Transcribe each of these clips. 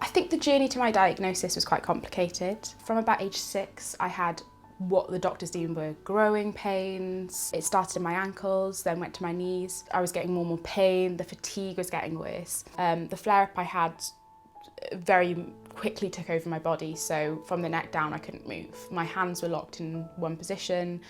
I think the journey to my diagnosis was quite complicated. From about age 6, I had what the doctors deemed were growing pains. It started in my ankles, then went to my knees. I was getting more and more pain, the fatigue was getting worse. The flare-up I had very quickly took over my body, so from the neck down I couldn't move. My hands were locked in one position.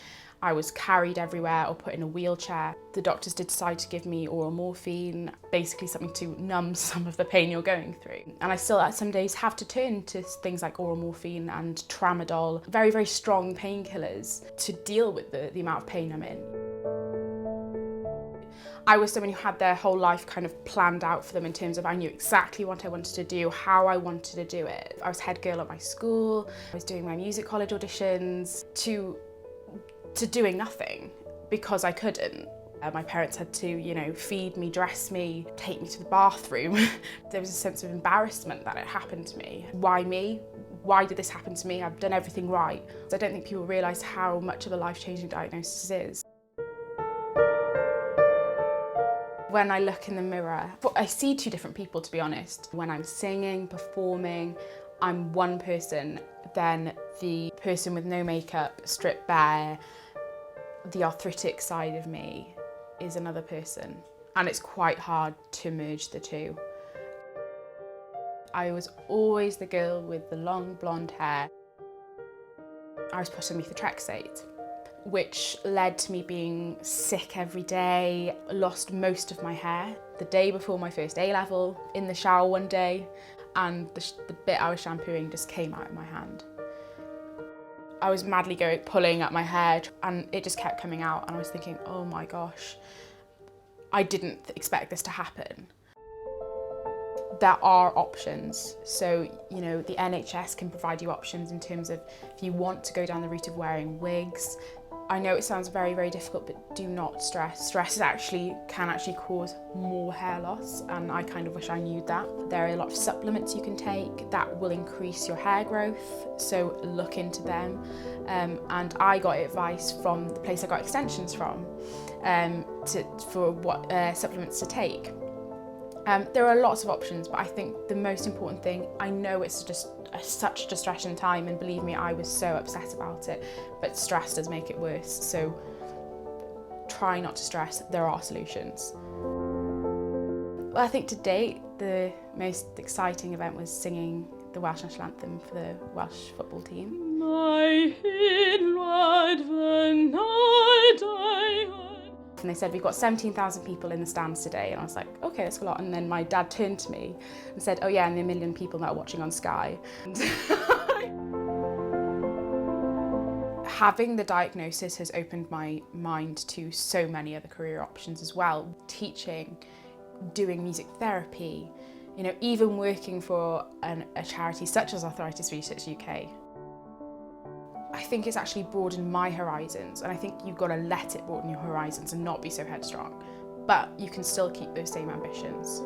I was carried everywhere or put in a wheelchair. The doctors did decide to give me oral morphine, basically something to numb some of the pain you're going through. And I still some days have to turn to things like oral morphine and tramadol, very, very strong painkillers to deal with the amount of pain I'm in. I was someone who had their whole life kind of planned out for them in terms of I knew exactly what I wanted to do, how I wanted to do it. I was head girl at my school, I was doing my music college auditions, to doing nothing because I couldn't. My parents had to, you know, feed me, dress me, take me to the bathroom. There was a sense of embarrassment that it happened to me. Why me? Why did this happen to me? I've done everything right. I don't think people realise how much of a life-changing diagnosis it is. When I look in the mirror, I see two different people, to be honest. When I'm singing, performing, I'm one person, then the person with no makeup, stripped bare, the arthritic side of me is another person. And it's quite hard to merge the two. I was always the girl with the long blonde hair. I was put on methotrexate, which led to me being sick every day, lost most of my hair. The day before my first A-level, in the shower one day, and the bit I was shampooing just came out of my hand. I was madly pulling at my hair and it just kept coming out, and I was thinking, oh my gosh, I didn't expect this to happen. There are options. So, you know, the NHS can provide you options in terms of if you want to go down the route of wearing wigs. I know it sounds very, very difficult, but do not stress. Stress can actually cause more hair loss, and I kind of wish I knew that. There are a lot of supplements you can take that will increase your hair growth, so look into them. And I got advice from the place I got extensions from for what supplements to take. There are lots of options, but I think the most important thing, I know it's just such a distressing time, and believe me, I was so upset about it, but stress does make it worse, so try not to stress. There are solutions. Well, I think to date, the most exciting event was singing the Welsh National Anthem for the Welsh football team. And they said, we've got 17,000 people in the stands today. And I was like, okay, that's a lot. And then my dad turned to me and said, oh yeah, and the 1 million people that are watching on Sky. Having the diagnosis has opened my mind to so many other career options as well. Teaching, doing music therapy, you know, even working for a charity such as Arthritis Research UK. I think it's actually broadened my horizons, and I think you've got to let it broaden your horizons and not be so headstrong. But you can still keep those same ambitions.